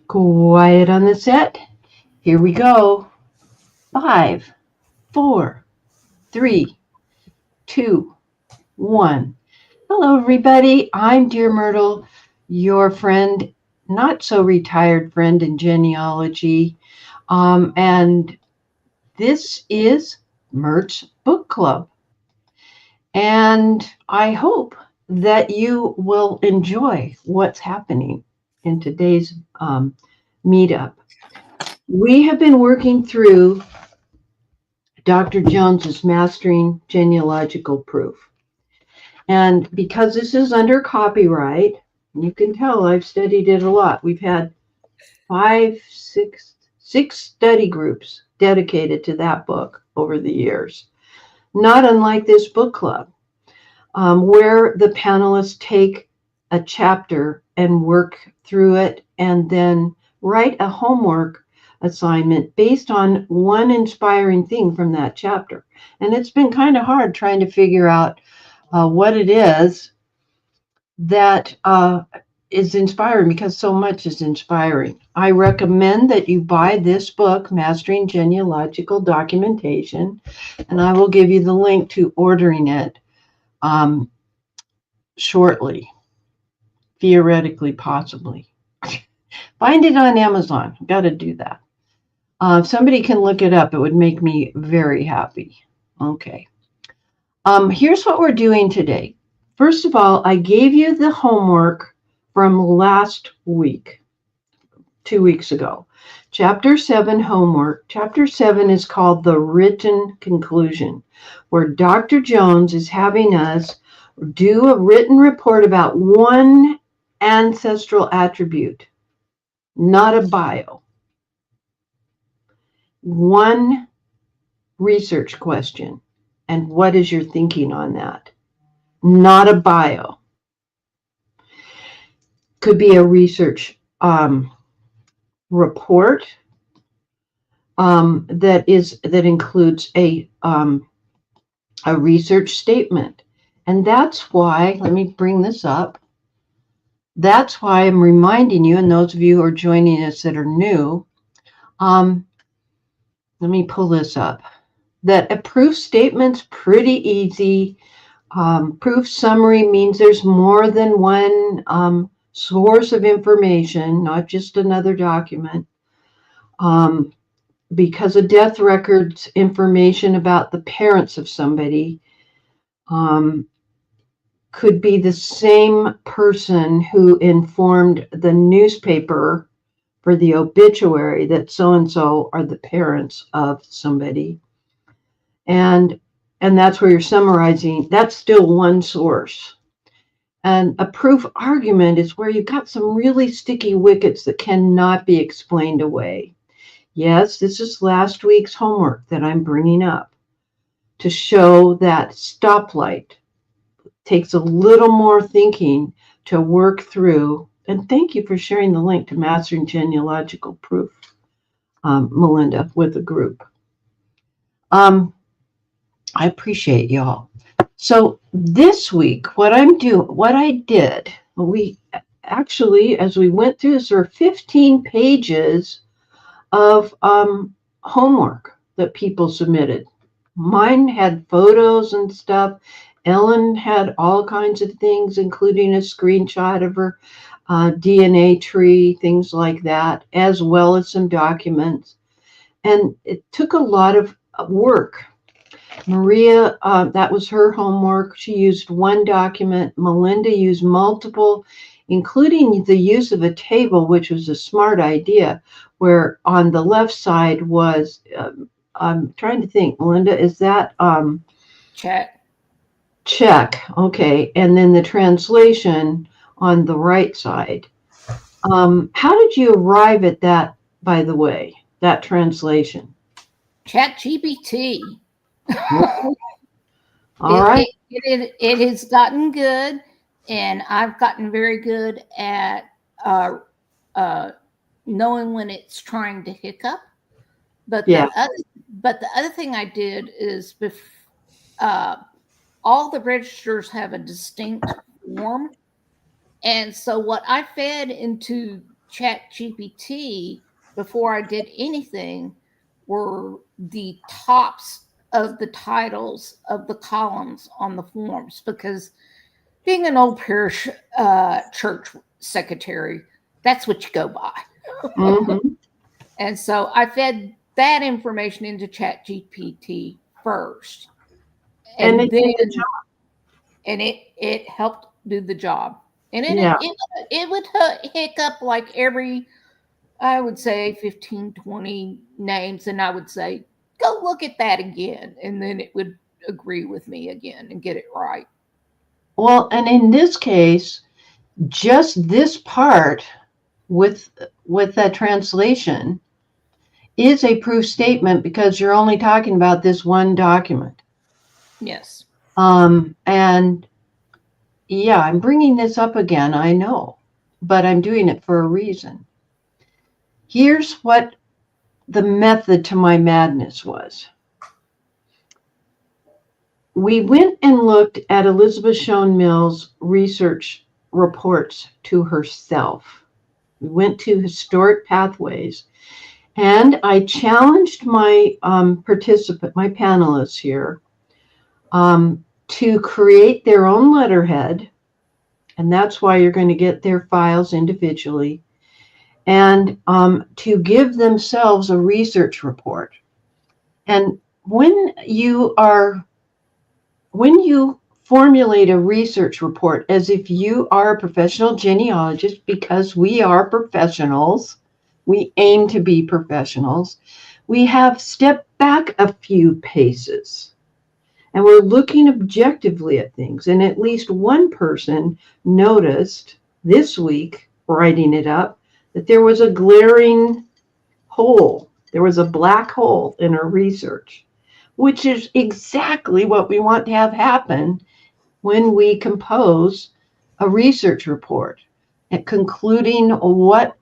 Quiet on the set. Here we go. 5, 4, 3, 2, 1. Hello, everybody. I'm Dear Myrtle, your friend, not so retired friend in genealogy. And this is Myrt's Book Club. And I hope that you will enjoy what's happening in today's meetup. We have been working through Dr. Jones's Mastering Genealogical Proof. And because this is under copyright, you can tell I've studied it a lot. We've had six study groups dedicated to that book over the years, not unlike this book club, where the panelists take a chapter and work through it and then write a homework assignment based on one inspiring thing from that chapter. And it's been kind of hard trying to figure out what it is that is inspiring, because so much is inspiring. I recommend that you buy this book, Mastering Genealogical Documentation, and I will give you the link to ordering it shortly, theoretically, possibly. Find it on Amazon. I've got to do that. If somebody can look it up, it would make me very happy. Okay. Here's what we're doing today. First of all, I gave you the homework from last week, 2 weeks ago. Chapter 7 homework. Chapter 7 is called The Written Conclusion, where Dr. Jones is having us do a written report about one ancestral attribute, not a bio. One research question, and what is your thinking on that? Not a bio. Could be a research report that includes a research statement. And that's why, let me bring this up. That's why I'm reminding you, and those of you who are joining us that are new, let me pull this up, that a proof statement's pretty easy. Proof summary means there's more than one source of information, not just another document. Because of death records, information about the parents of somebody could be the same person who informed the newspaper for the obituary that so-and-so are the parents of somebody. And that's where you're summarizing. That's still one source. And a proof argument is where you've got some really sticky wickets that cannot be explained away. Yes, this is last week's homework that I'm bringing up to show that stoplight takes a little more thinking to work through. And thank you for sharing the link to Mastering Genealogical Proof, Melinda, with the group. I appreciate y'all. So this week, what I did, we actually, as we went through this, there were 15 pages of homework that people submitted. Mine had photos and stuff. Ellen had all kinds of things, including a screenshot of her DNA tree, things like that, as well as some documents. And it took a lot of work. Maria, that was her homework. She used one document. Melinda used multiple, including the use of a table, which was a smart idea, where on the left side was, I'm trying to think, Melinda, is that? Check, okay. And then the translation on the right side. How did you arrive at that, by the way, that translation? ChatGPT. All right. It has gotten good, and I've gotten very good at knowing when it's trying to hiccup. But the other thing I did is all the registers have a distinct form, and so what I fed into ChatGPT before I did anything were the tops of the titles of the columns on the forms, because being an old parish church secretary, that's what you go by. Mm-hmm. And so I fed that information into ChatGPT first, And and it did the then job. and it helped do the job. And Yeah. it would hiccup like every, I would say 15, 20 names, and I would say, go look at that again, and then it would agree with me again and get it right. Well, and in this case, just this part with that translation is a proof statement, because you're only talking about this one document. Yes. And yeah, I'm bringing this up again, I know, but I'm doing it for a reason. Here's what the method to my madness was. We went and looked at Elizabeth Shown Mill's research reports to herself. We went to Historic Pathways, and I challenged my my panelists here, to create their own letterhead, and that's why you're going to get their files individually, and to give themselves a research report. And when you formulate a research report as if you are a professional genealogist, because we are professionals, we aim to be professionals, we have stepped back a few paces. And we're looking objectively at things. And at least one person noticed this week, writing it up, that there was a glaring hole. There was a black hole in her research, which is exactly what we want to have happen when we compose a research report, and concluding what,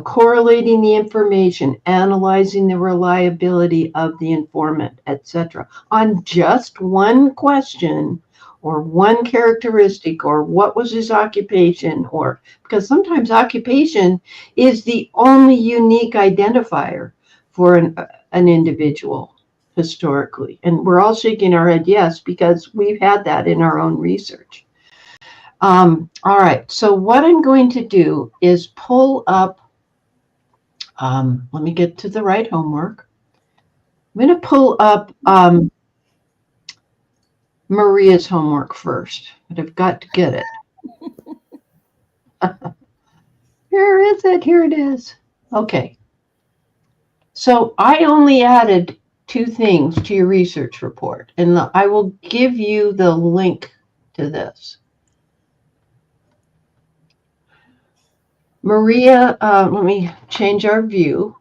correlating the information, analyzing the reliability of the informant, etc., on just one question or one characteristic, or what was his occupation, or because sometimes occupation is the only unique identifier for an individual historically. And we're all shaking our head yes, because we've had that in our own research. All right, so what I'm going to do is pull up, let me get to the right homework. I'm going to pull up Maria's homework first, but I've got to get it. Here is it, here it is. Okay. So I only added 2 things to your research report, and I will give you the link to this. Maria, let me change our view.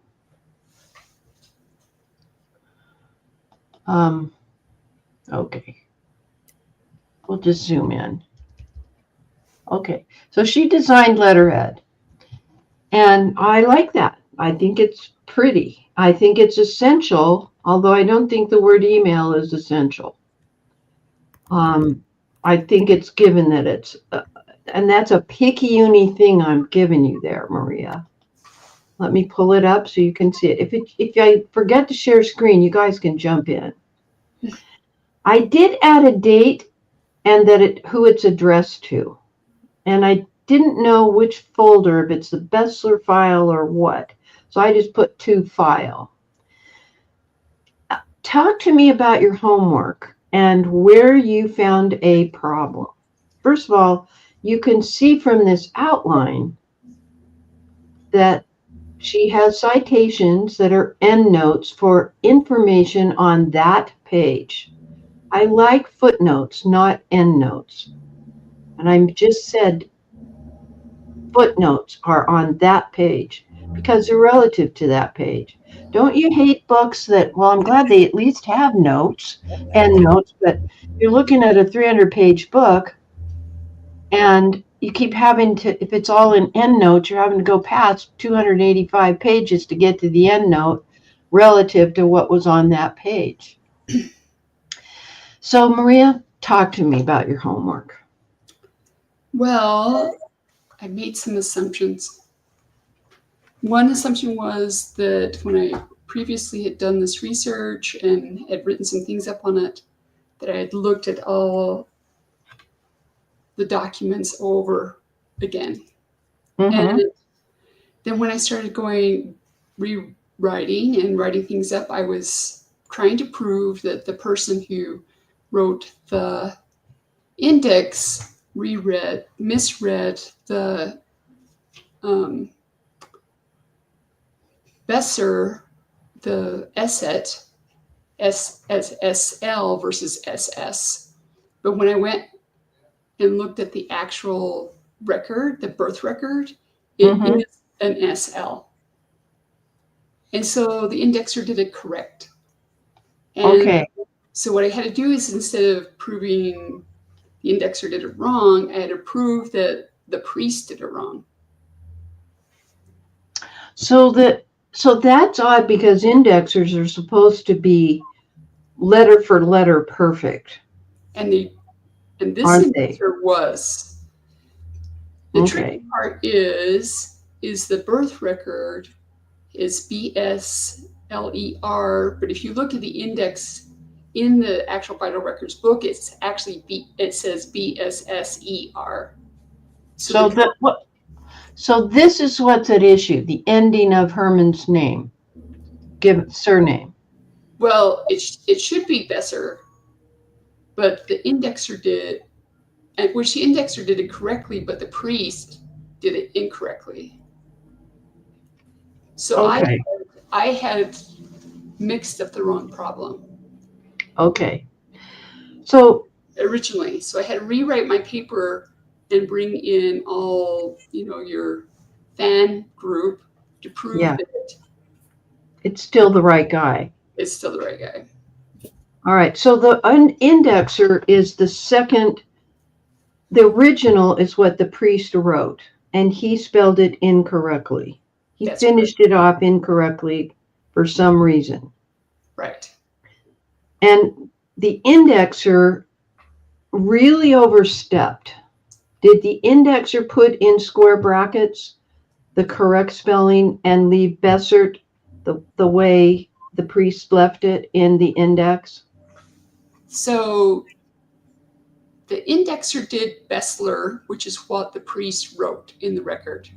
Okay. We'll just zoom in. Okay. So she designed letterhead. And I like that. I think it's pretty. I think it's essential, although I don't think the word email is essential. I think it's given that it's, and that's a picky-uni thing I'm giving you there, Maria. Let me pull it up so you can see it. If I forget to share screen, you guys can jump in. I did add a date and who it's addressed to. And I didn't know which folder, if it's the Bessler file or what. So I just put to file. Talk to me about your homework and where you found a problem. First of all, you can see from this outline that she has citations that are endnotes for information on that page. I like footnotes, not endnotes. And I just said footnotes are on that page because they're relative to that page. Don't you hate books that, well, I'm glad they at least have notes, endnotes, but you're looking at a 300-page book and you keep having to, if it's all in endnotes, you're having to go past 285 pages to get to the endnote relative to what was on that page. So, Maria, talk to me about your homework. Well, I made some assumptions. one assumption was that when I previously had done this research and had written some things up on it, that I had looked at all the documents over again. And then when I started rewriting and writing things up, I was trying to prove that the person who wrote the index misread the Besser, the Esset, SL versus SS. But when I went and looked at the actual record, the birth record, it is an SL. And so the indexer did it correct. And so what I had to do is, instead of proving the indexer did it wrong, I had to prove that the priest did it wrong. So that's odd, because indexers are supposed to be letter for letter perfect. And this indexer was. The tricky part is the birth record is BSLER, but if you look at the index in the actual vital records book, it's actually it says BSSER. So this is what's at issue: the ending of Herman's name, surname. Well, it should be Besser, but the indexer did, which the indexer did it correctly, but the priest did it incorrectly. So I had mixed up the wrong problem. Okay. So originally, so I had to rewrite my paper and bring in all, your fan group to prove that it's still the right guy. It's still the right guy. All right. So the indexer is the second. The original is what the priest wrote, and he spelled it incorrectly. He finished it off incorrectly for some reason. Right. And the indexer really overstepped. Did the indexer put in square brackets the correct spelling and leave Bessert the way the priest left it in the index? So the indexer did Bessler, which is what the priest wrote in the record.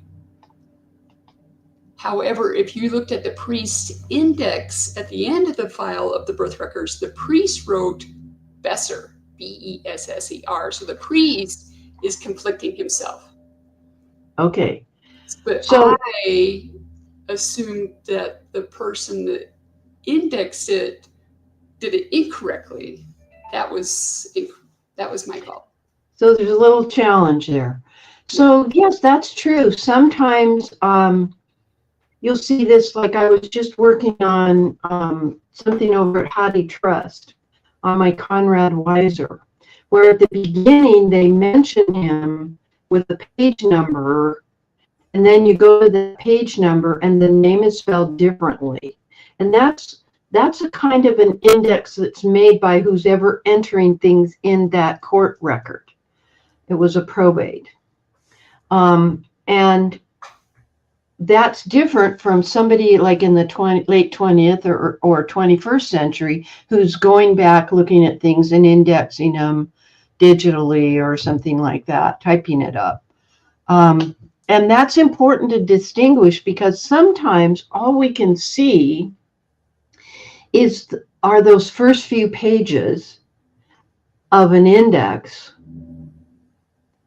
However, if you looked at the priest's index at the end of the file of the birth records, the priest wrote Besser, Besser. So the priest is conflicting himself. Okay. But so I assumed that the person that indexed it did it incorrectly. That was my fault. So there's a little challenge there. So yes, that's true. Sometimes you'll see this, like I was just working on something over at Hadi Trust on my Conrad Weiser, where at the beginning they mention him with the page number, and then you go to the page number and the name is spelled differently. And that's a kind of an index that's made by who's ever entering things in that court record. It was a probate. And that's different from somebody like in the late 20th or 21st century who's going back, looking at things and indexing them digitally or something like that, typing it up. And that's important to distinguish, because sometimes all we can see are those first few pages of an index.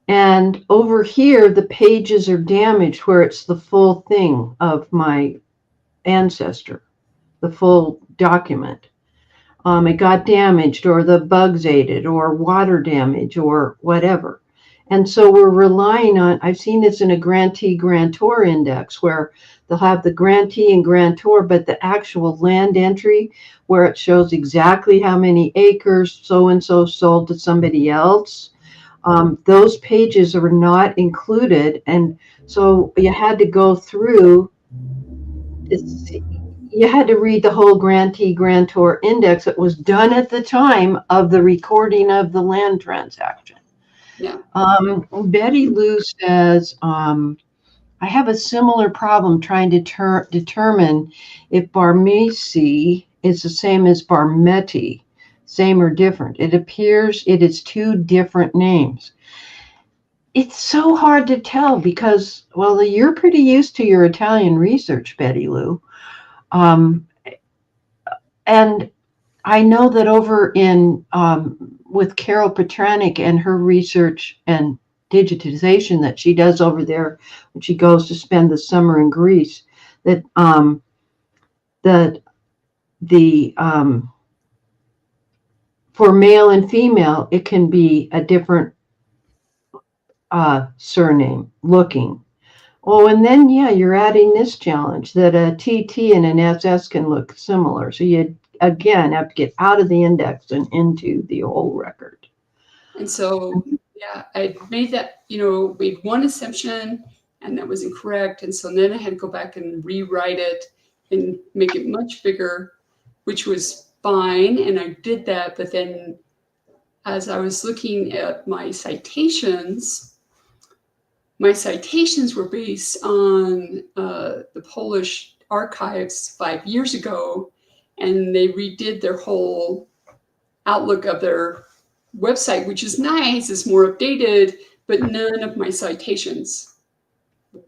And over here, the pages are damaged where it's the full thing of my ancestor, the full document. It got damaged, or the bugs ate it, or water damage, or whatever. And so we're relying on, I've seen this in a grantee-grantor index where they'll have the grantee and grantor, but the actual land entry where it shows exactly how many acres so-and-so sold to somebody else, those pages are not included. And so you had to go through, you had to read the whole grantee-grantor index that was done at the time of the recording of the land transaction. Yeah. Betty Lou says, I have a similar problem trying to determine if Barmesi is the same as Barmeti, same or different. It appears it is two different names. It's so hard to tell because, well, you're pretty used to your Italian research, Betty Lou. And I know that over in with Carol Petranik and her research and digitization that she does over there when she goes to spend the summer in Greece, that the for male and female it can be a different surname looking. Oh, and then yeah, you're adding this challenge that a TT and an SS can look similar. So you again have to get out of the index and into the whole record. And so, yeah, I made that, made one assumption and that was incorrect. And so then I had to go back and rewrite it and make it much bigger, which was fine. And I did that. But then as I was looking at my citations were based on the Polish archives 5 years ago, and they redid their whole outlook of their website, which is nice, it's more updated, but none of my citations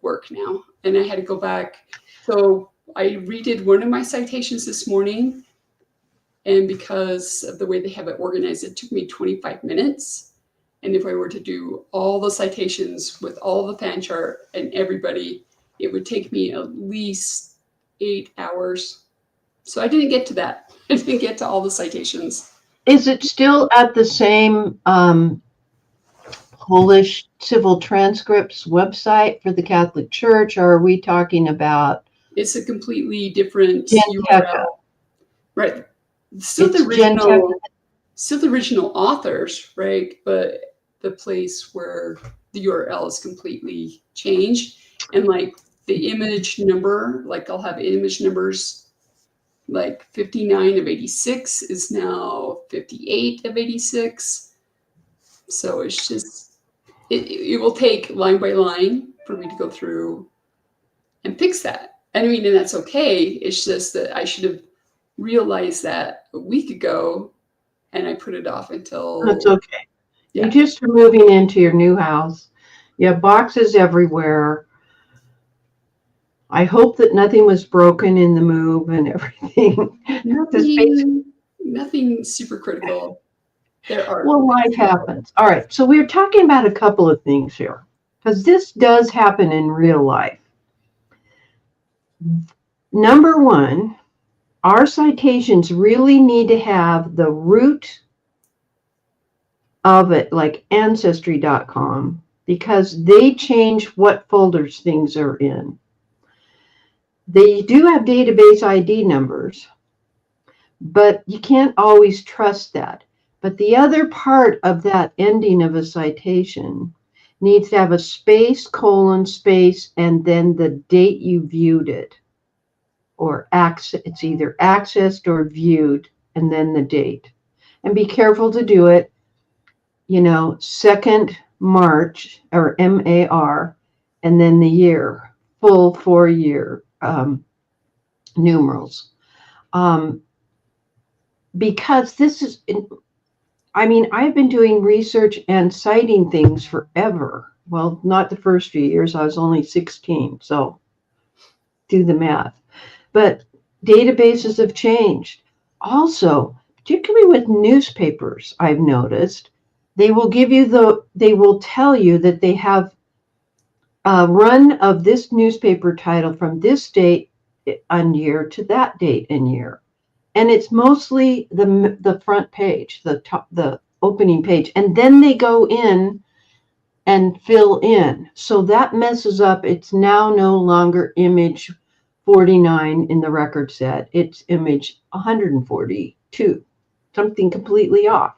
work now. And I had to go back. So I redid one of my citations this morning, and because of the way they have it organized, it took me 25 minutes. And if I were to do all the citations with all the fan chart and everybody, it would take me at least 8 hours. So I didn't get to that. I didn't get to all the citations. Is it still at the same Polish civil transcripts website for the Catholic Church, or are we talking about? It's a completely different Genteca. URL. Right. Still the original authors, right? But the place where the URL is completely changed. And like the image number, like I'll have image numbers like 59 of 86 is now 58 of 86. So it's just, it will take line by line for me to go through and fix that. I mean, and that's okay. It's just that I should have realized that a week ago and I put it off until. That's okay. Yeah. You just are moving into your new house. You have boxes everywhere. I hope that nothing was broken in the move and everything. Nothing super critical. There are. Well, life happens. All right. So we're talking about a couple of things here because this does happen in real life. Number one, our citations really need to have the root of it, like ancestry.com, because they change what folders things are in. They do have database ID numbers, but you can't always trust that. But the other part of that ending of a citation needs to have a space, colon, space, and then the date you viewed it. Or it's either accessed or viewed, and then the date. And be careful to do it. 2nd March or MAR, and then the year, full 4-year numerals. Because this is, I've been doing research and citing things forever. Well, not the first few years. I was only 16, so do the math. But databases have changed. Also, particularly with newspapers, I've noticed, they will tell you that they have a run of this newspaper title from this date and year to that date and year. And it's mostly the front page, the opening page. And then they go in and fill in. So that messes up. It's now no longer image 49 in the record set. It's image 142, something completely off.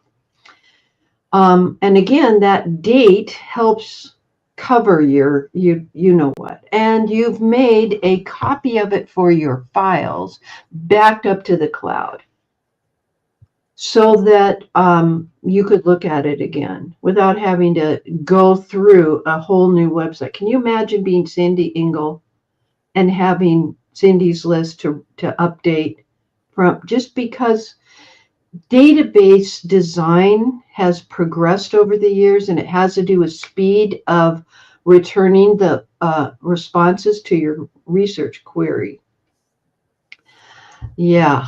And again, that date helps cover your, you know what, and you've made a copy of it for your files backed up to the cloud. so that you could look at it again without having to go through a whole new website. Can you imagine being Cindy Engel and having Cindy's list to update from, just because database design has progressed over the years, and it has to do with speed of returning the responses to your research query. Yeah,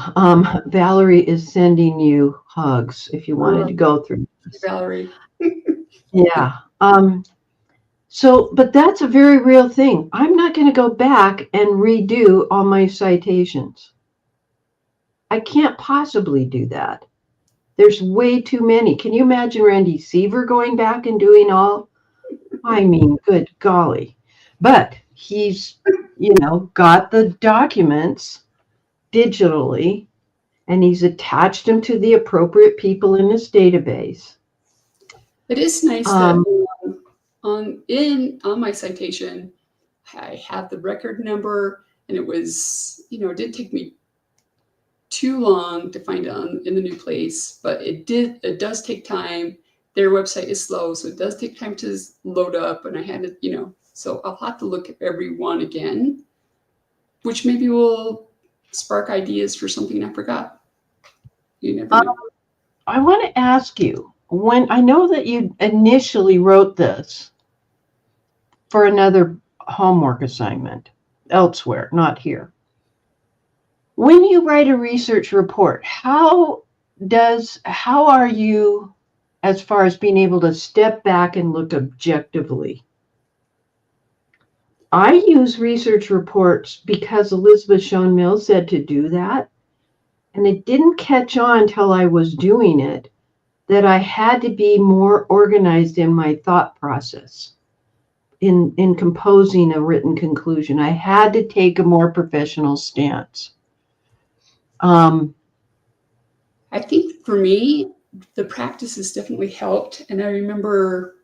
Valerie is sending you hugs if you wanted to go through this. Valerie. Yeah. So, but that's a very real thing. I'm not going to go back and redo all my citations. I can't possibly do that. There's way too many. Can you imagine Randy Seaver going back and doing all? I mean, good golly. But he's, got the documents digitally, and he's attached them to the appropriate people in his database. It is nice that on my citation, I have the record number, and it was, it didn't take me too long to find it in the new place, but it does take time. Their website is slow, so it does take time to load up, and I had to, so I'll have to look at every one again, which maybe will spark ideas for something I forgot. You never know. I want to ask you, when I know that you initially wrote this for another homework assignment elsewhere, not here. When you write a research report, how are you as far as being able to step back and look objectively? I use research reports because Elizabeth Shown Mills said to do that. And it didn't catch on until I was doing it that I had to be more organized in my thought process in composing a written conclusion. I had to take a more professional stance. I think for me, the practice has definitely helped. And I remember,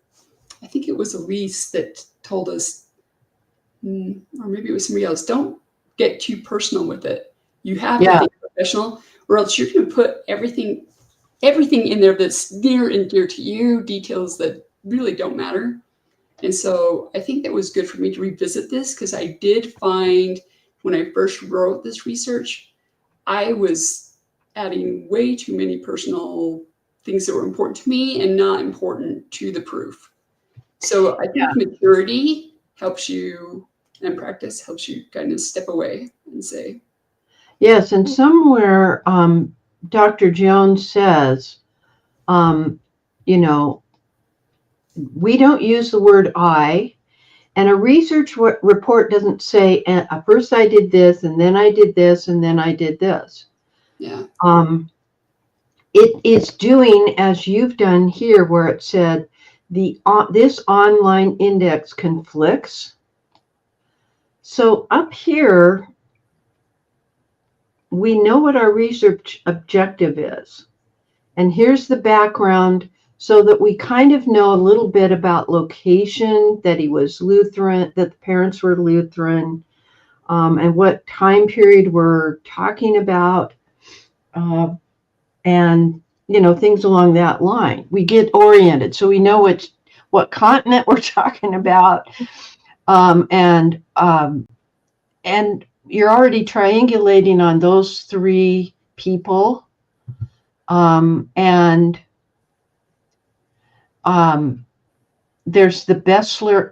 I think it was Elise that told us, or maybe it was somebody else, don't get too personal with it. You have to be professional, or else you're going to put everything in there that's near and dear to you, details that really don't matter. And so I think that was good for me to revisit this, because I did find when I first wrote this research, I was adding way too many personal things that were important to me and not important to the proof. So I think maturity helps you, and practice helps you kind of step away and say. Yes, and somewhere Dr. Jones says, we don't use the word I, and a research report doesn't say, first I did this, and then I did this, and then I did this. Yeah. It is doing as you've done here, where it said this online index conflicts. So up here, we know what our research objective is. And here's the background, so that we kind of know a little bit about location, that he was Lutheran, that the parents were Lutheran, and what time period we're talking about, and things along that line. We get oriented, so we know what continent we're talking about, and you're already triangulating on those three people, and there's the Bessler,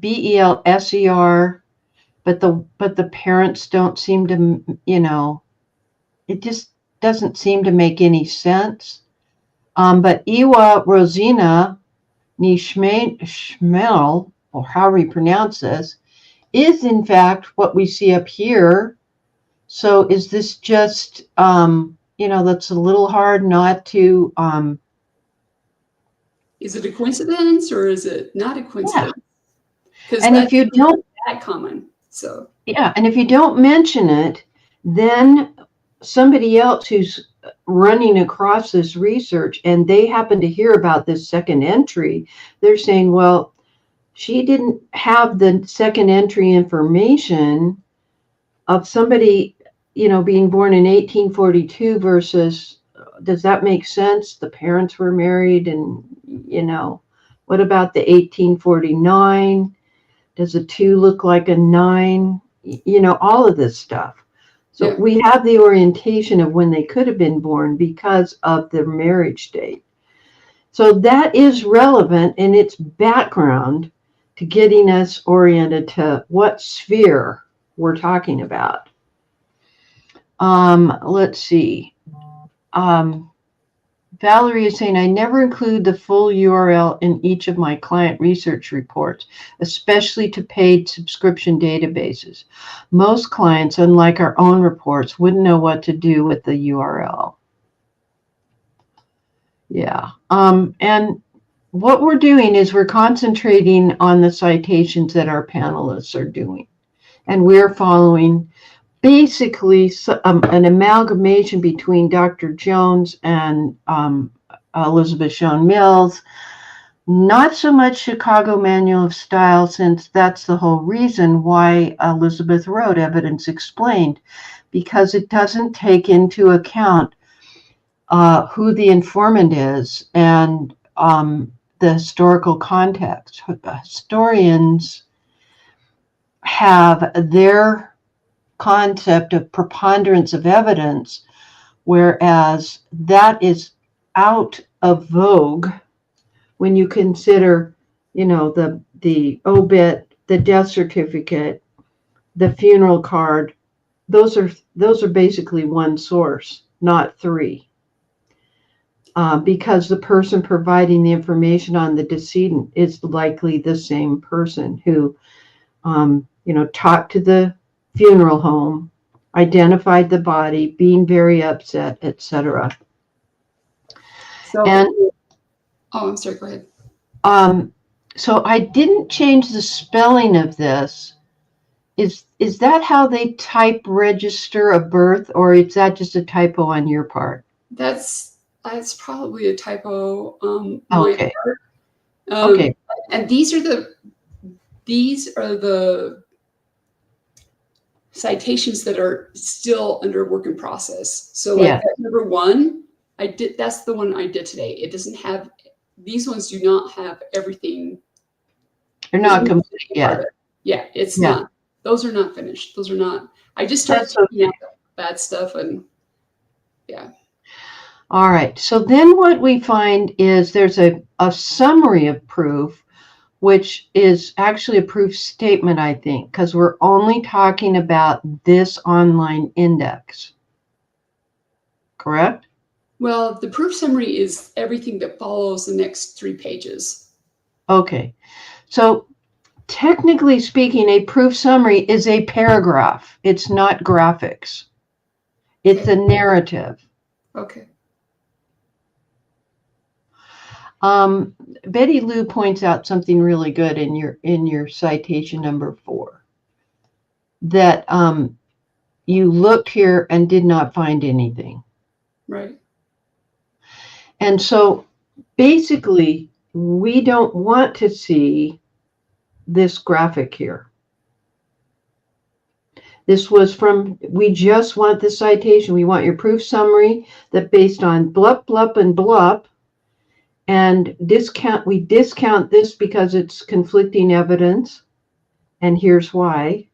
Belser, but the parents don't seem to, it just doesn't seem to make any sense. But Iwa Rosina Nishmel, or however you pronounce this, is in fact what we see up here. So is this just, that's a little hard not to. Is it a coincidence, or is it not a coincidence? Yeah. And if you don't, that common. So yeah, and if you don't mention it, then somebody else who's running across this research and they happen to hear about this second entry, they're saying, well, she didn't have the second entry information of somebody, being born in 1842 versus does that make sense? The parents were married, and what about the 1849? Does a 2 look like a 9? All of this stuff. So we have the orientation of when they could have been born because of the marriage date. So that is relevant in its background to getting us oriented to what sphere we're talking about. Let's see. Valerie is saying, I never include the full URL in each of my client research reports, especially to paid subscription databases. Most clients, unlike our own reports, wouldn't know what to do with the URL. Yeah. And what we're doing is we're concentrating on the citations that our panelists are doing. And we're following basically an amalgamation between Dr. Jones and Elizabeth Shown Mills. Not so much Chicago Manual of Style, since that's the whole reason why Elizabeth wrote Evidence Explained, because it doesn't take into account who the informant is and the historical context. Historians have their concept of preponderance of evidence, whereas that is out of vogue when you consider, the obit, the death certificate, the funeral card. Those are basically one source, not three, because the person providing the information on the decedent is likely the same person who, talked to the funeral home, identified the body, being very upset, etc. I'm sorry, go ahead. So I didn't change the spelling of this. Is that how they type register a birth, or is that just a typo on your part? That's probably a typo on Okay. my part. Okay. And these are the citations that are still under work in process. So that number 1, that's the one I did today. It doesn't have, these ones do not have everything. They're not complete yet. Yeah, it's not. Those are not finished. Those are not. I just started taking out bad stuff, and yeah. All right. So then what we find is there's a summary of proof, which is actually a proof statement, I think, because we're only talking about this online index. Correct? Well, the proof summary is everything that follows the next 3 pages. Okay. So technically speaking, a proof summary is a paragraph. It's not graphics. It's a narrative. Okay. Betty Lou points out something really good in your citation number 4, that you looked here and did not find anything. Right. And so basically, we don't want to see this graphic here. This was we just want the citation. We want your proof summary that based on blup, blup, and blup, and we discount this because it's conflicting evidence, and here's why.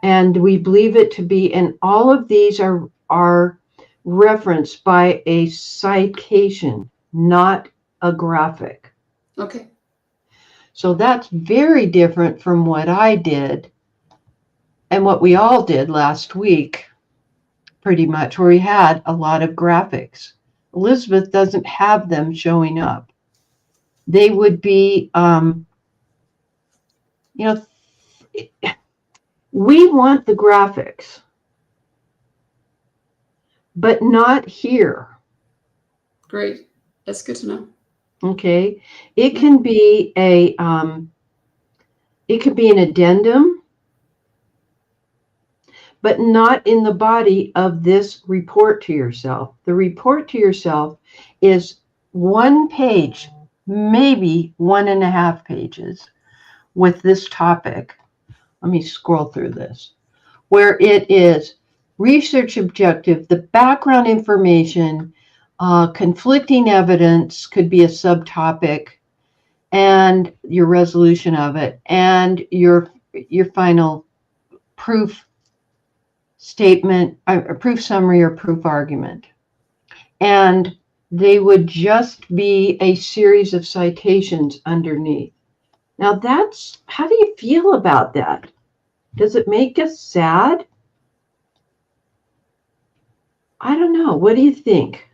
And we believe it to be, and all of these are referenced by a citation, not a graphic. Okay. So that's very different from what I did and what we all did last week, pretty much, where we had a lot of graphics. Elizabeth doesn't have them showing up. They would be, we want the graphics, but not here. Great. That's good to know. Okay. It can be an addendum, but not in the body of this report to yourself. The report to yourself is 1 page, maybe 1.5 pages with this topic. Let me scroll through this, where it is research objective, the background information, conflicting evidence could be a subtopic, and your resolution of it, and your final proof statement, a proof summary or proof argument. And they would just be a series of citations underneath. Now how do you feel about that? Does it make us sad? I don't know. What do you think?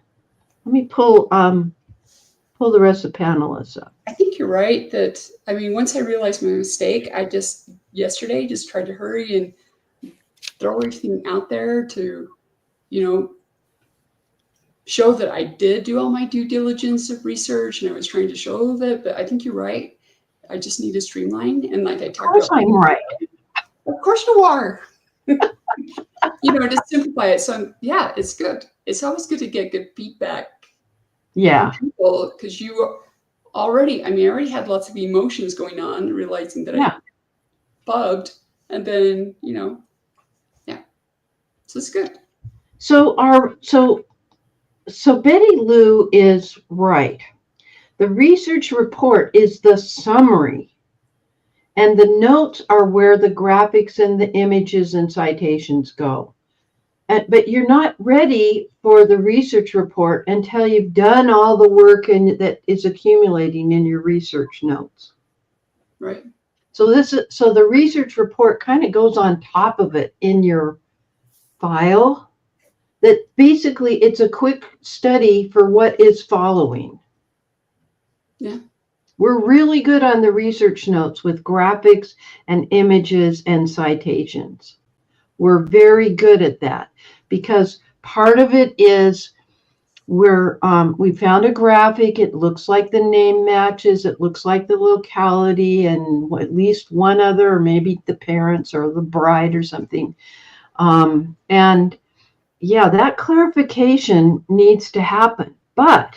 Let me pull the rest of the panelists up. I think you're right that, I mean, once I realized my mistake, I yesterday just tried to hurry and throw everything out there to, show that I did do all my due diligence of research, and I was trying to show that, but I think you're right. I just need to streamline, and like I talked about. Of course I'm right. Of course you are. To simplify it. So yeah, it's good. It's always good to get good feedback. Yeah. From people, because you already, I already had lots of emotions going on, realizing that I bugged, and then, yeah. So it's good. So Betty Lou is right. The research report is the summary, and the notes are where the graphics and the images and citations go. But you're not ready for the research report until you've done all the work that is accumulating in your research notes. Right. So the research report kind of goes on top of it in your file. That basically it's a quick study for what is following. Yeah. We're really good on the research notes with graphics and images and citations. We're very good at that because part of it is we found a graphic. It looks like the name matches. It looks like the locality and at least one other, or maybe the parents or the bride or something. And yeah, that clarification needs to happen. But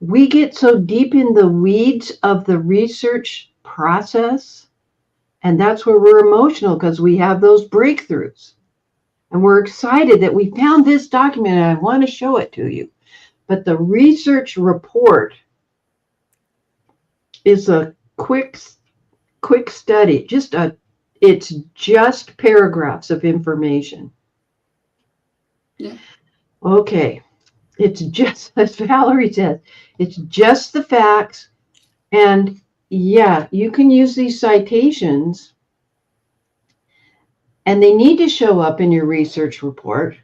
we get so deep in the weeds of the research process, and that's where we're emotional because we have those breakthroughs. And we're excited that we found this document and I want to show it to you. But the research report is a quick study. It's just paragraphs of information. Yeah. Okay. It's just, as Valerie says, it's just the facts. And yeah, you can use these citations and they need to show up in your research report.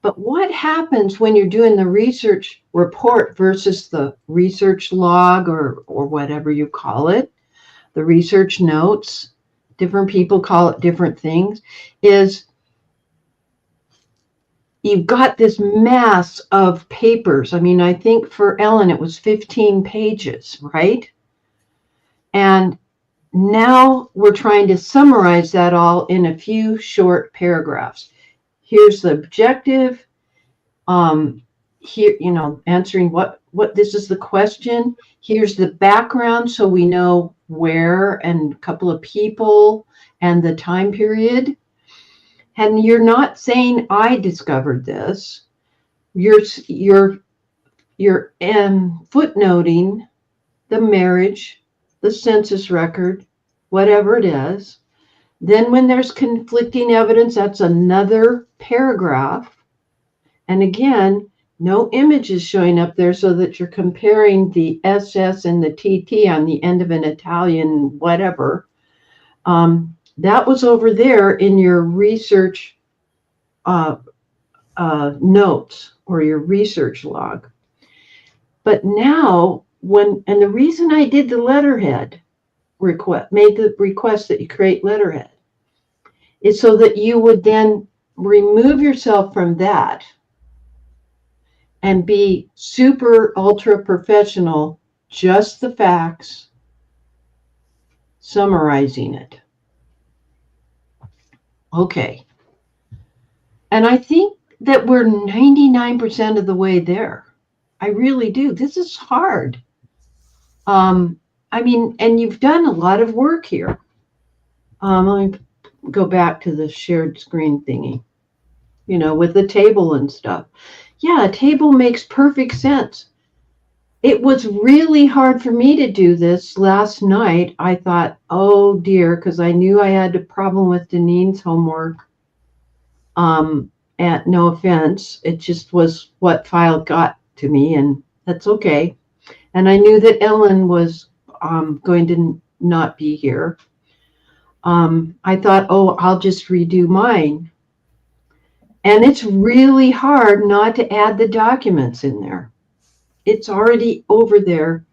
But what happens when you're doing the research report versus the research log or whatever you call it, the research notes, different people call it different things, is you've got this mass of papers. I think for Ellen, it was 15 pages, right? And now we're trying to summarize that all in a few short paragraphs. Here's the objective. Here, answering what this is the question. Here's the background, so we know where and a couple of people and the time period. And you're not saying I discovered this. You're footnoting the marriage, the census record, whatever it is. Then when there's conflicting evidence, that's another paragraph. And again, no images showing up there so that you're comparing the SS and the TT on the end of an Italian whatever. That was over there in your research notes or your research log. But now, and the reason I did the letterhead made the request that you create letterhead, is so that you would then remove yourself from that and be super ultra professional, just the facts, summarizing it. Okay. And I think that we're 99% of the way there. I really do. This is hard. And you've done a lot of work here. Let me go back to the shared screen thingy, with the table and stuff. yeah, a table makes perfect sense. It was really hard for me to do this last night. I thought, oh dear, because I knew I had a problem with Denine's homework. And no offense, it just was what file got to me, and that's okay. And I knew that Ellen was going to not be here. I thought, oh, I'll just redo mine. And it's really hard not to add the documents in there. It's already over there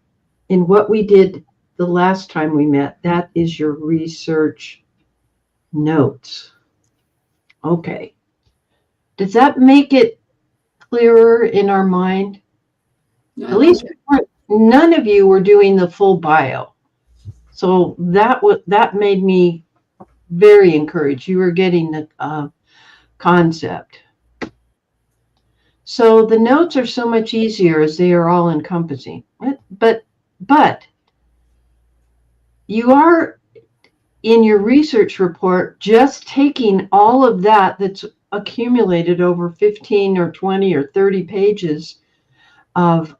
in what we did the last time we met. That is your research notes. Okay. Does that make it clearer in our mind? No, At least none of you were doing the full bio. So that made me very encouraged. You were getting the concept. So the notes are so much easier as they are all encompassing. But you are in your research report just taking all of that's accumulated over 15 or 20 or 30 pages of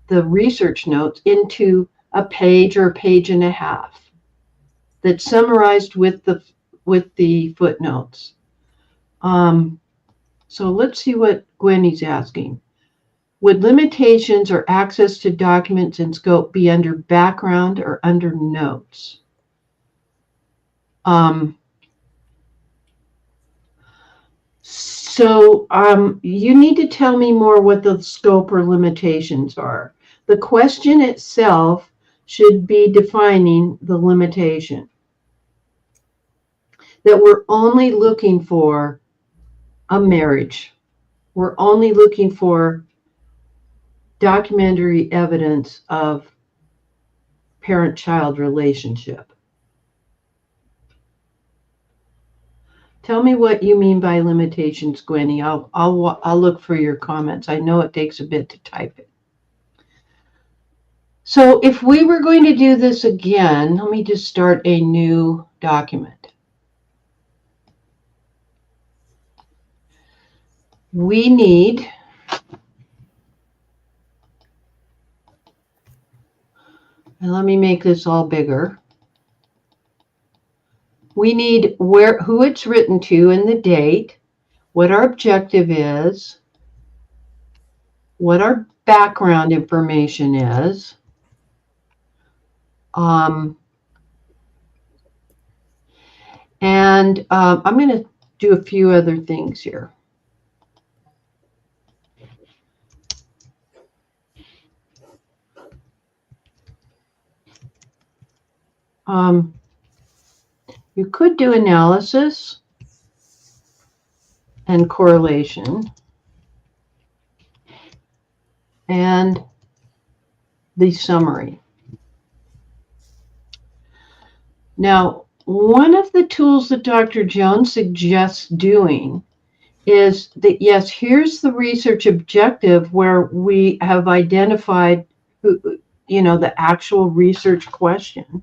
the research notes into a page or a page and a half that's summarized with the footnotes. So let's see what Gwenny's asking. Would limitations or access to documents in scope be under background or under notes? So you need to tell me more what the scope or limitations are. The question itself should be defining the limitation. That we're only looking for a marriage. We're only looking for documentary evidence of parent-child relationship. Tell me what you mean by limitations, Gwenny. I'll look for your comments. I know it takes a bit to type it. So if we were going to do this again, let me just start a new document. We need and let me make this all bigger. We need who it's written to and the date, what our objective is, what our background information is, and I'm going to do a few other things here. You could do analysis and correlation and the summary. Now, one of the tools that Dr. Jones suggests doing is that, yes, here's the research objective where we have identified, the actual research question.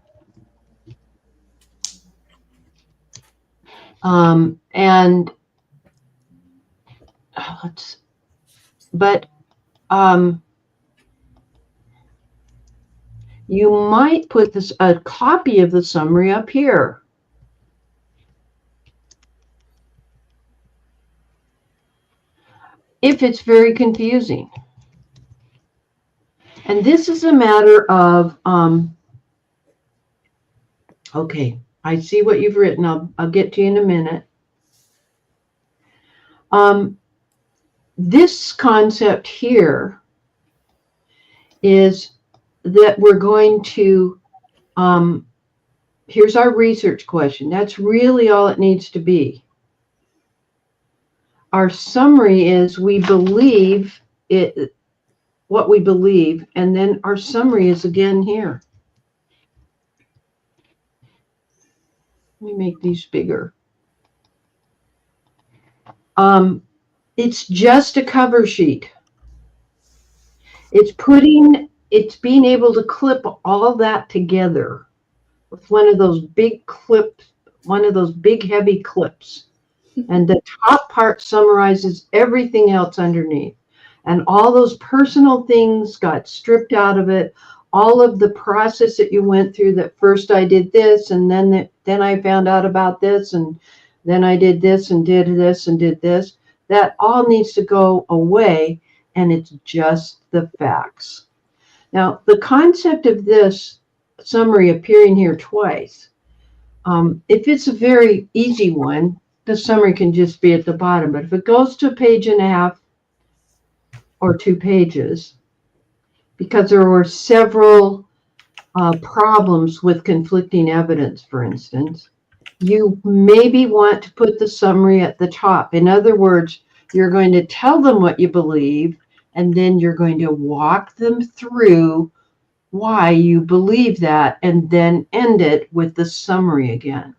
You might put a copy of the summary up here. If it's very confusing. And this is a matter of, okay, I see what you've written. I'll get to you in a minute. This concept here is that we're going to, here's our research question. That's really all it needs to be. Our summary is we believe it, what we believe, and then our summary is again here. Let me make these bigger. It's just a cover sheet. It's being able to clip all that together with one of those big clips, one of those big heavy clips. And the top part summarizes everything else underneath. And all those personal things got stripped out of it. All of the process that you went through, that first I did this, and then I found out about this, and then I did this and did this and did this. That all needs to go away, and it's just the facts. Now, the concept of this summary appearing here twice, if it's a very easy one, the summary can just be at the bottom. But if it goes to a page and a half or 2 pages, because there were several problems with conflicting evidence, for instance, you maybe want to put the summary at the top. In other words, you're going to tell them what you believe, and then you're going to walk them through why you believe that, and then end it with the summary again.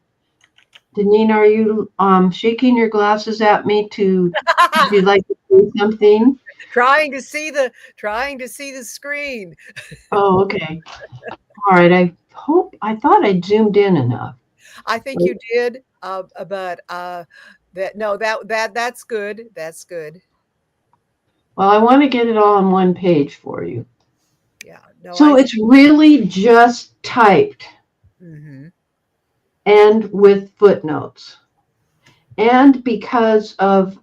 Deneen, are you shaking your glasses at me would you like to say something? trying to see the screen. Oh, okay. All right. I thought I zoomed in enough. I think you did, but that's good. That's good. Well, I want to get it all on one page for you. Yeah. No. So it's really just typed. Mm-hmm. And with footnotes. And because of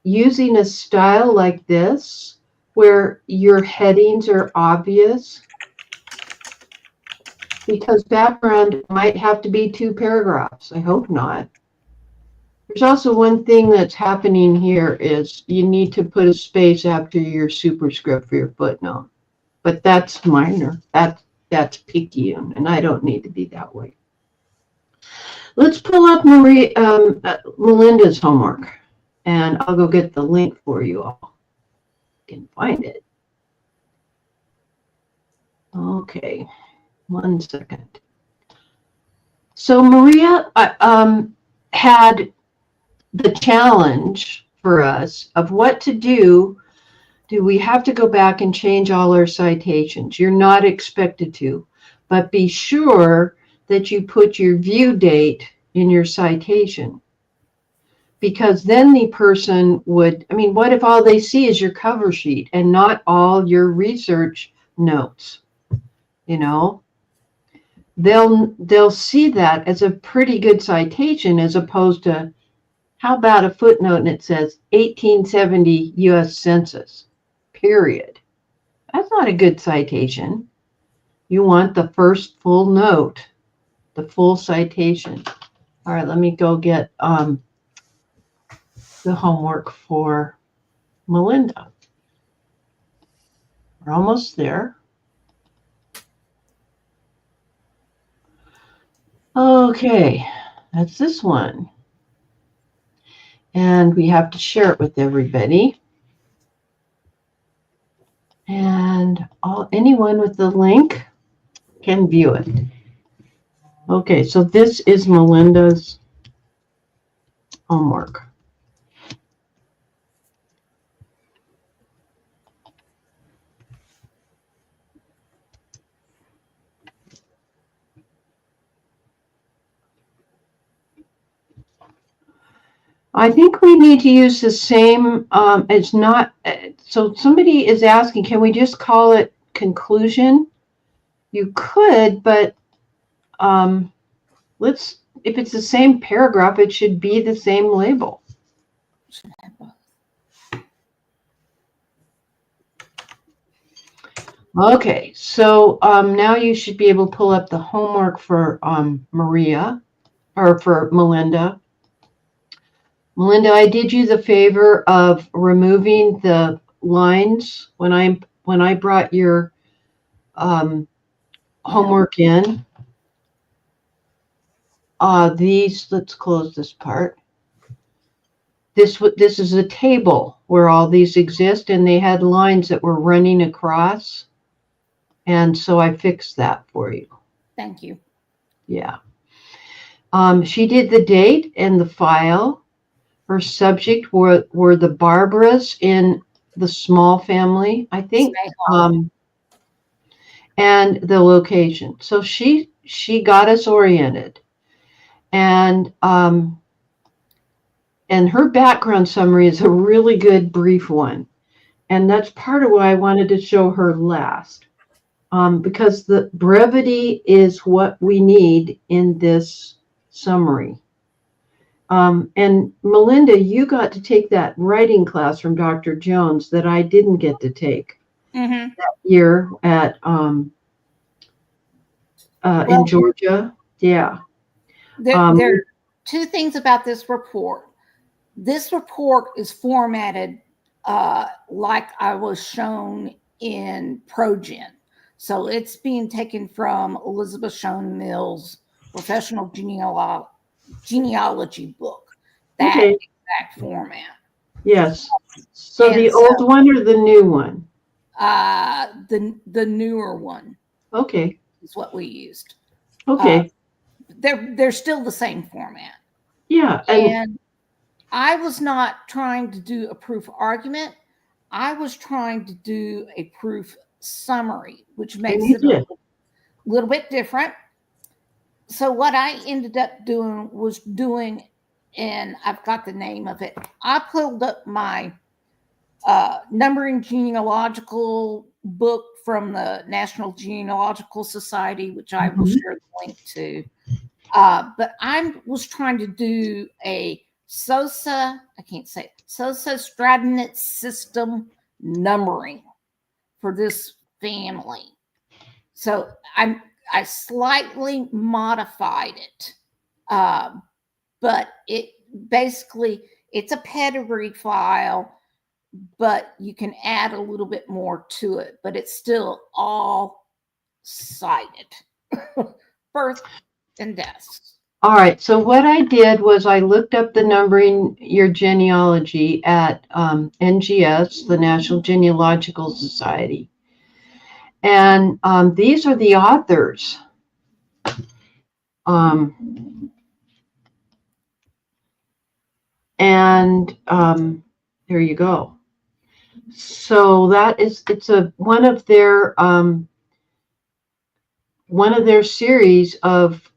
using a style like this, where your headings are obvious, because background might have to be 2 paragraphs. I hope not. There's also one thing that's happening here is you need to put a space after your superscript for your footnote. But that's minor. That's picayune, and I don't need to be that way. Let's pull up Melinda's homework, and I'll go get the link for you all. You can find it. Okay, 1 second. So Maria had the challenge for us of what to do. Do we have to go back and change all our citations? You're not expected to, but be sure that you put your view date in your citation, because then the person would, what if all they see is your cover sheet and not all your research notes? They'll see that as a pretty good citation, as opposed to, how about a footnote and it says 1870 US Census, period. That's not a good citation. You want the first full note, the full citation. All right, let me go get the homework for Melinda. We're almost there. Okay, that's this one. And we have to share it with everybody. And anyone with the link can view it. Okay, so this is Melinda's homework. I think we need to use the same, it's not, so somebody is asking, can we just call it conclusion? You could, but if it's the same paragraph, it should be the same label. Okay, so now you should be able to pull up the homework for Maria, or for Melinda. Melinda, I did you the favor of removing the lines when I brought your homework in. Let's close this part. This is a table where all these exist, and they had lines that were running across. And so I fixed that for you. Thank you. Yeah. She did the date and the file. Her subject were the Barbaras in the small family, I think, and the location. So she got us oriented. And And her background summary is a really good brief one. And that's part of why I wanted to show her last. Because the brevity is what we need in this summary. And Melinda, you got to take that writing class from Dr. Jones that I didn't get to take Mm-hmm. that year at in Georgia. Yeah. There are two things about this report. This report is formatted like I was shown in ProGen. So it's being taken from Elizabeth Shown Mills' professional genealogy book, that exact format. Yes. So And the old one or the new one? The newer one. Okay. Is what we used. Okay. They're still the same format. Yeah. And I was not trying to do a proof argument. I was trying to do a proof summary, which makes it a little bit different. So what I ended up doing, and I've got the name of it. I pulled up my numbering genealogical book from the National Genealogical Society, which I will share the link to. But I was trying to do a Sosa Stradonate system numbering for this family. So I slightly modified it, but it basically, it's a pedigree file, but you can add a little bit more to it, but it's still all cited. Birth and deaths. All right. So what I did was I looked up the numbering your genealogy at NGS, the National Genealogical Society. And these are the authors. And there you go. So it's one of their series of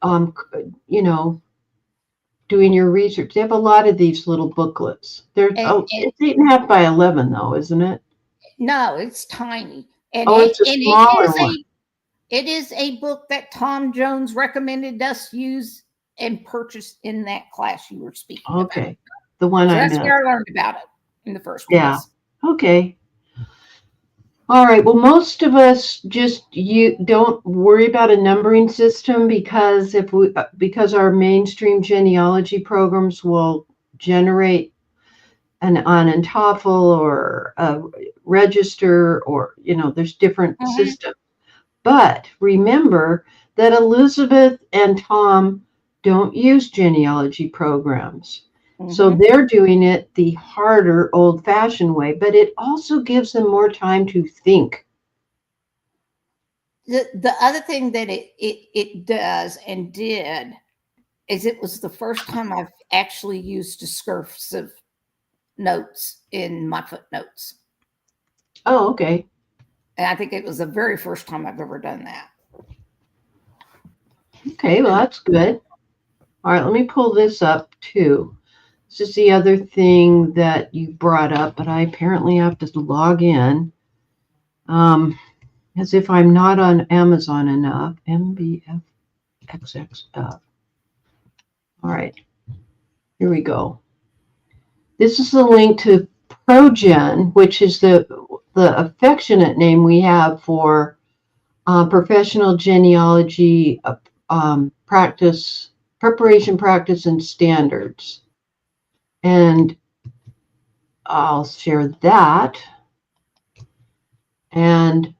doing your research. They have a lot of these little booklets. It's 8.5 by 11 though, isn't it? No, it's tiny. And it's a smaller one. It is a book that Tom Jones recommended us use and purchase in that class you were speaking about. Okay. The one I that's where I learned about it in the first place. Yeah. Okay. All right. Well, most of us you don't worry about a numbering system because our mainstream genealogy programs will generate an TOEFL or a register, or there's different systems. But remember that Elizabeth and Tom don't use genealogy programs. So they're doing it the harder, old-fashioned way, but it also gives them more time to think. The other thing that it does and did is it was the first time I've actually used discursive notes in my footnotes. Oh, okay. And I think it was the very first time I've ever done that. Okay, well, that's good. All right, let me pull this up too. This is the other thing that you brought up, but I apparently have to log in as if I'm not on Amazon enough. MBFXXF. All right, here we go. This is the link to ProGen, which is the affectionate name we have for professional genealogy preparation, practice, and standards. And I'll share that. And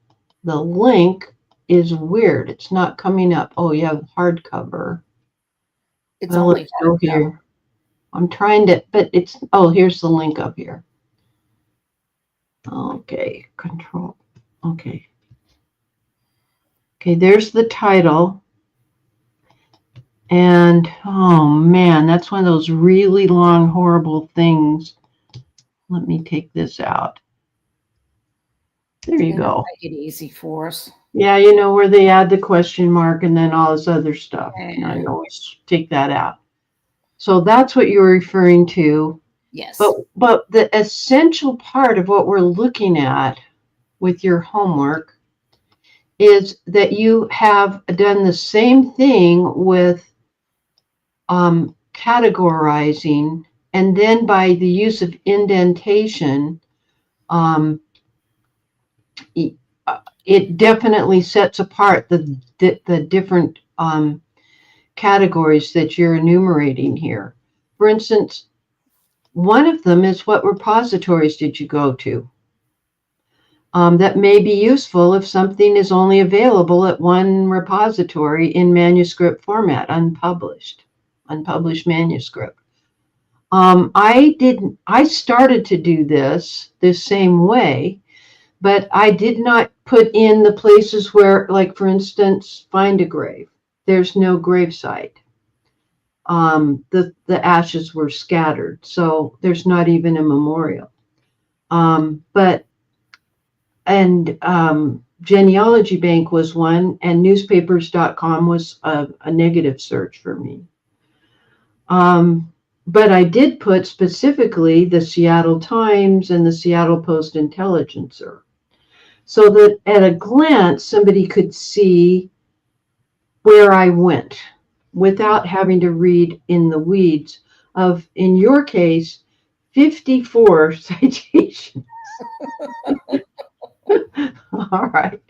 the link is weird. It's not coming up. Oh, you have hardcover. It's only let's go here. I'm trying to, but here's the link up here. Okay, control. Okay, there's the title. And oh man, that's one of those really long, horrible things. Let me take this out. There you go. Make it easy for us. Yeah, where they add the question mark and then all this other stuff. And I always take that out. So that's what you're referring to. Yes. But the essential part of what we're looking at with your homework is that you have done the same thing with categorizing, and then by the use of indentation, it definitely sets apart the different categories that you're enumerating here. For instance, one of them is what repositories did you go to? That may be useful if something is only available at one repository in manuscript format, unpublished manuscript. I started to do this same way, but I did not put in the places where, like, for instance, find a grave. There's no gravesite. The ashes were scattered, so there's not even a memorial. Genealogy Bank was one, and newspapers.com was a negative search for me. But I did put specifically the Seattle Times and the Seattle Post-Intelligencer, so that at a glance, somebody could see where I went without having to read in the weeds of, in your case, 54 citations. All right.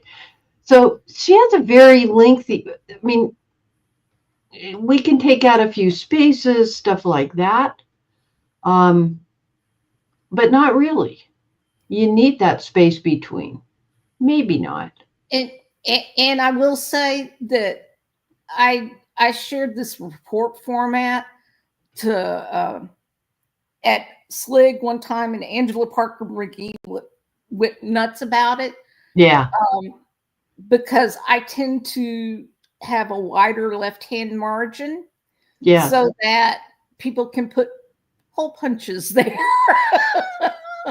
So she has a very lengthy, I mean, we can take out a few spaces, stuff like that. But not really. You need that space between. Maybe not. And I will say that I shared this report format to at SLIG one time, and Angela Parker McGee went nuts about it. Yeah. Because I tend to have a wider left-hand margin. Yeah. So that people can put hole punches there.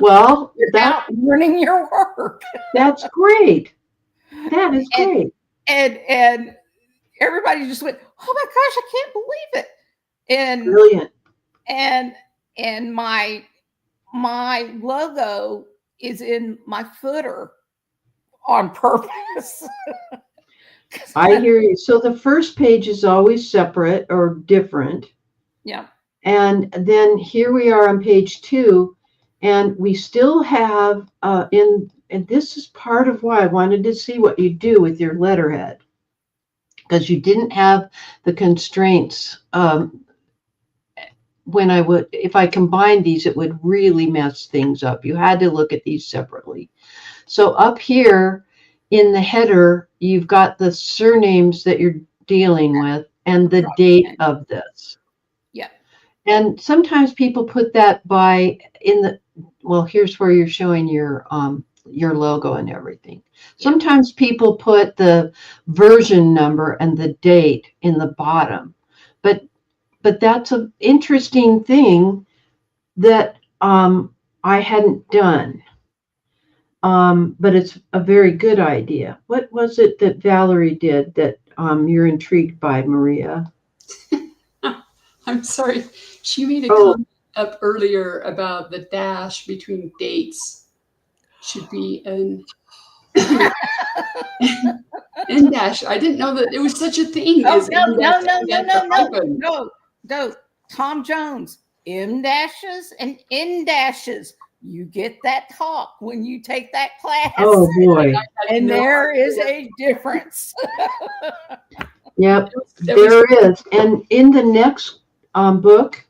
Well, without ruining your work. That's great. That is great. And everybody just went, "Oh my gosh, I can't believe it!" And brilliant. And my logo is in my footer on purpose. I hear you. So the first page is always separate or different. Yeah. And then here we are on page 2, and we still have and this is part of why I wanted to see what you do with your letterhead, because you didn't have the constraints. If I combined these, it would really mess things up. You had to look at these separately. So up here in the header, you've got the surnames that you're dealing with and the date of this. Yeah. And sometimes people put that here's where you're showing your logo and everything. Yeah. Sometimes people put the version number and the date in the bottom, but that's an interesting thing that I hadn't done. But it's a very good idea. What was it that Valerie did that you're intrigued by, Maria? I'm sorry. She made a comment up earlier about the dash between dates should be an N dash. I didn't know that it was such a thing. No. Tom Jones, M dashes and N dashes. You get that talk when you take that class. Oh boy. And there is a difference. Yep, there is. And in the next book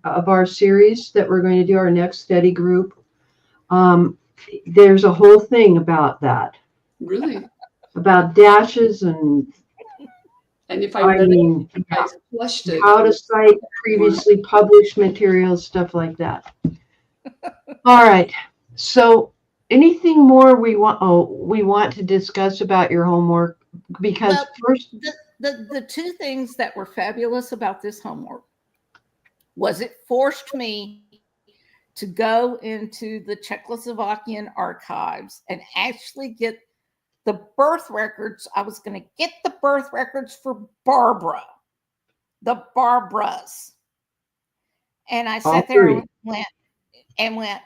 of our series that we're going to do, our next study group, there's a whole thing about that. Really? About dashes and if I flushed it. How to cite previously published materials, stuff like that. All right. So anything more we want to discuss about your homework? Because first, the two things that were fabulous about this homework was it forced me to go into the Czechoslovakian archives and actually get the birth records. I was going to get the birth records for Barbara, the Barbaras. And I All sat there three. and went,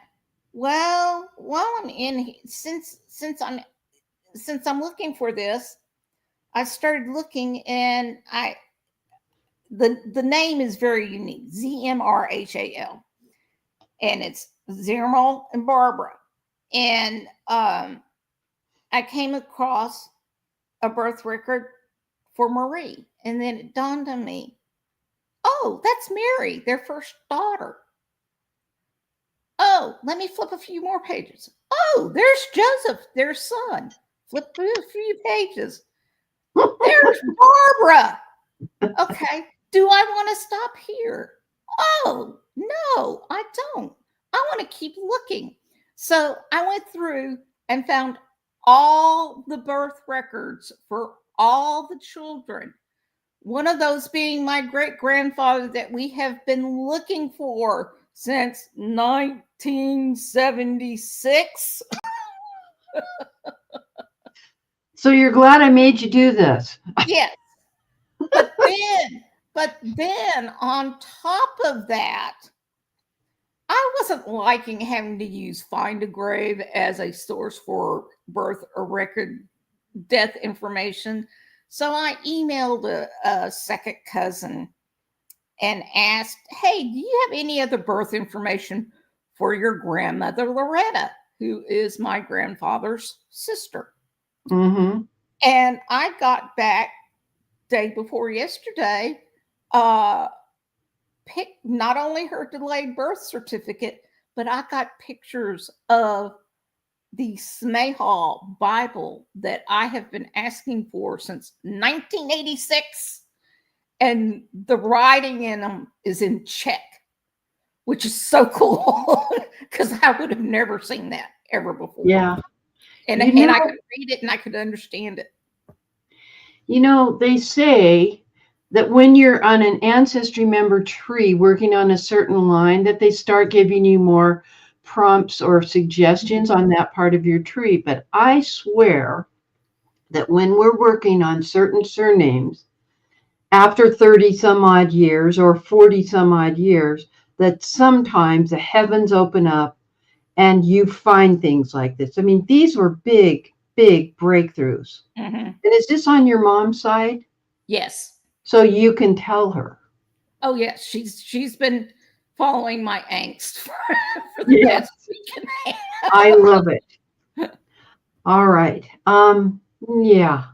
well, while I'm in, since I'm looking for this, I started looking, and the name is very unique, ZMRHAL, and it's Zermal and Barbara. And I came across a birth record for Marie, and then it dawned on me, oh, that's Mary, their first daughter. Oh, let me flip a few more pages. Oh, there's Joseph, their son. Flip through a few pages. There's Barbara. Okay, do I want to stop here? Oh, no, I don't. I want to keep looking. So I went through and found all the birth records for all the children. One of those being my great grandfather that we have been looking for since 1976. So you're glad I made you do this. Yes. But then on top of that, I wasn't liking having to use Find a Grave as a source for birth or record death information. So I emailed a second cousin and asked, hey, do you have any other birth information for your grandmother, Loretta, who is my grandfather's sister? Mm-hmm. And I got back day before yesterday, picked not only her delayed birth certificate, but I got pictures of the Smehal Bible that I have been asking for since 1986. And the writing in them is in Czech, which is so cool because I would have never seen that ever before. Yeah. And I could read it and I could understand it. You know, they say that when you're on an ancestry member tree working on a certain line, that they start giving you more prompts or suggestions on that part of your tree. But I swear that when we're working on certain surnames, after 30 some odd years or 40 some odd years, that sometimes the heavens open up and you find things like this. I mean, these were big, big breakthroughs. Mm-hmm. And is this on your mom's side? Yes. So you can tell her. Oh, yes. She's been following my angst for the past week and a half. I love it. All right. Yeah.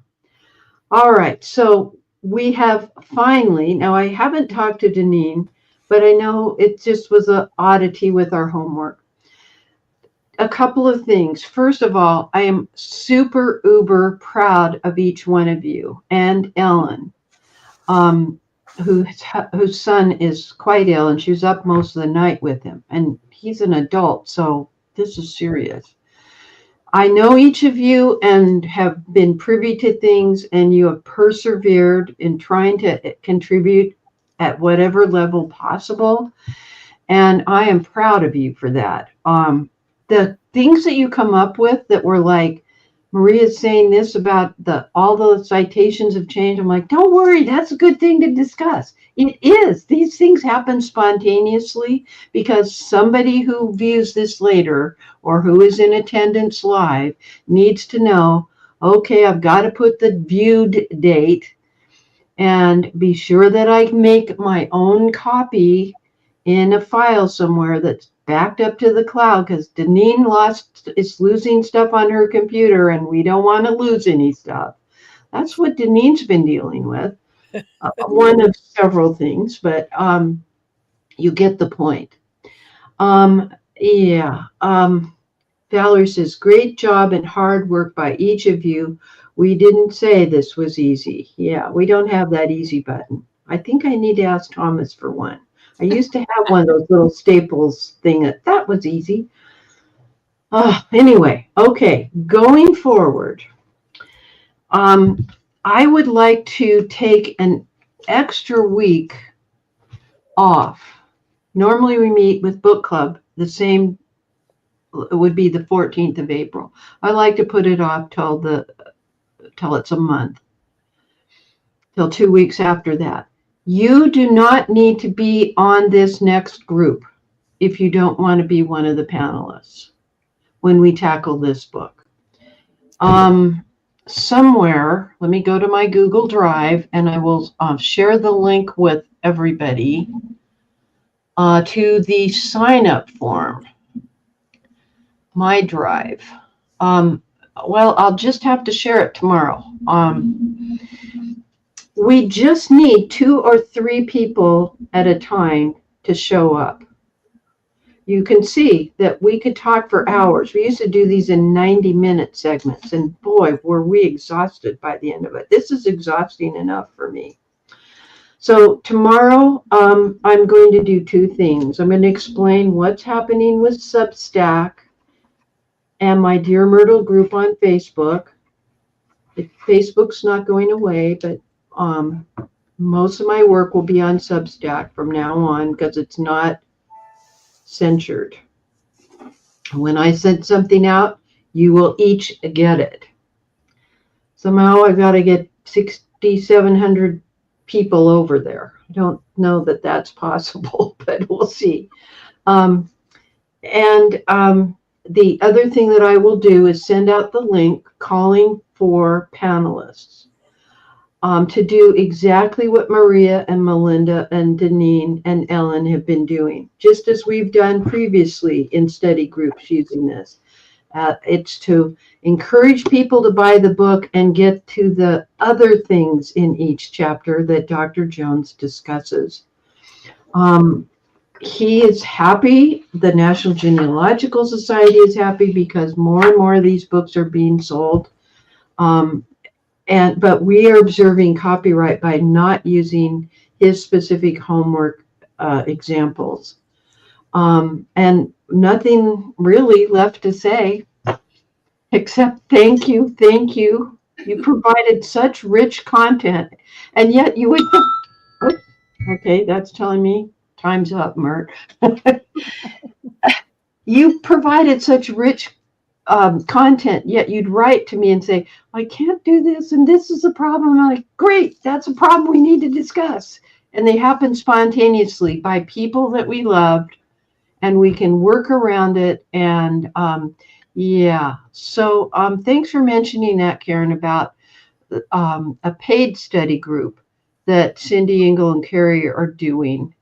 All right. So we have finally, now I haven't talked to Deneen, but I know it just was an oddity with our homework. A couple of things. First of all, I am super uber proud of each one of you and Ellen, whose son is quite ill, and she was up most of the night with him. And he's an adult, so this is serious. I know each of you and have been privy to things, and you have persevered in trying to contribute at whatever level possible. And I am proud of you for that. The things that you come up with that were like, Maria's saying this about all the citations have changed. I'm like, don't worry, that's a good thing to discuss. It is. These things happen spontaneously because somebody who views this later or who is in attendance live needs to know, okay, I've got to put the viewed date and be sure that I make my own copy in a file somewhere that's backed up to the cloud, because Deneen is losing stuff on her computer and we don't want to lose any stuff. That's what Deneen's been dealing with. One of several things, but you get the point. Valerie says, great job and hard work by each of you. We didn't say this was easy. Yeah, we don't have that easy button. I think I need to ask Thomas for one. I used to have one of those little staples thing that was easy. Anyway, okay, going forward, I would like to take an extra week off. Normally we meet with book club, the same, it would be the 14th of April. I like to put it off till it's a month, till 2 weeks after that. You do not need to be on this next group if you don't want to be one of the panelists when we tackle this book. Somewhere, let me go to my Google Drive and I will share the link with everybody to the sign-up form. My Drive. Well, I'll just have to share it tomorrow. We just need 2 or 3 people at a time to show up. You can see that we could talk for hours. We used to do these in 90-minute segments, and boy, were we exhausted by the end of it. This is exhausting enough for me. So tomorrow, I'm going to do 2 things. I'm going to explain what's happening with Substack and my Dear Myrtle group on Facebook. Facebook's not going away, but most of my work will be on Substack from now on because it's not censored. When I send something out, you will each get it. Somehow I've got to get 6,700 people over there. I don't know that that's possible, but we'll see. The other thing that I will do is send out the link calling for panelists to do exactly what Maria and Melinda and Deneen and Ellen have been doing, just as we've done previously in study groups using this. It's to encourage people to buy the book and get to the other things in each chapter that Dr. Jones discusses. He is happy. The National Genealogical Society is happy because more and more of these books are being sold. But we are observing copyright by not using his specific homework examples. And nothing really left to say except thank you. You provided such rich content, and yet you would. Okay, that's telling me time's up, Myrt. You provided such rich content, yet you'd write to me and say, I can't do this, and this is a problem. I'm like, great, that's a problem we need to discuss. And they happen spontaneously by people that we loved, and we can work around it. And yeah, so thanks for mentioning that, Karen, about a paid study group that Cindy, Engel, and Carrie are doing.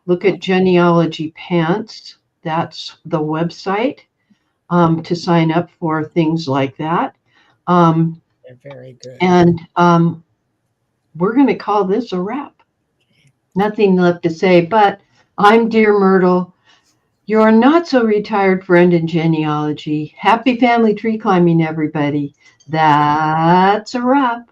Look at Genealogy Pants. That's the website to sign up for things like that. They're very good. And we're going to call this a wrap. Nothing left to say, but I'm Dear Myrtle, your not so retired friend in genealogy. Happy family tree climbing, everybody. That's a wrap.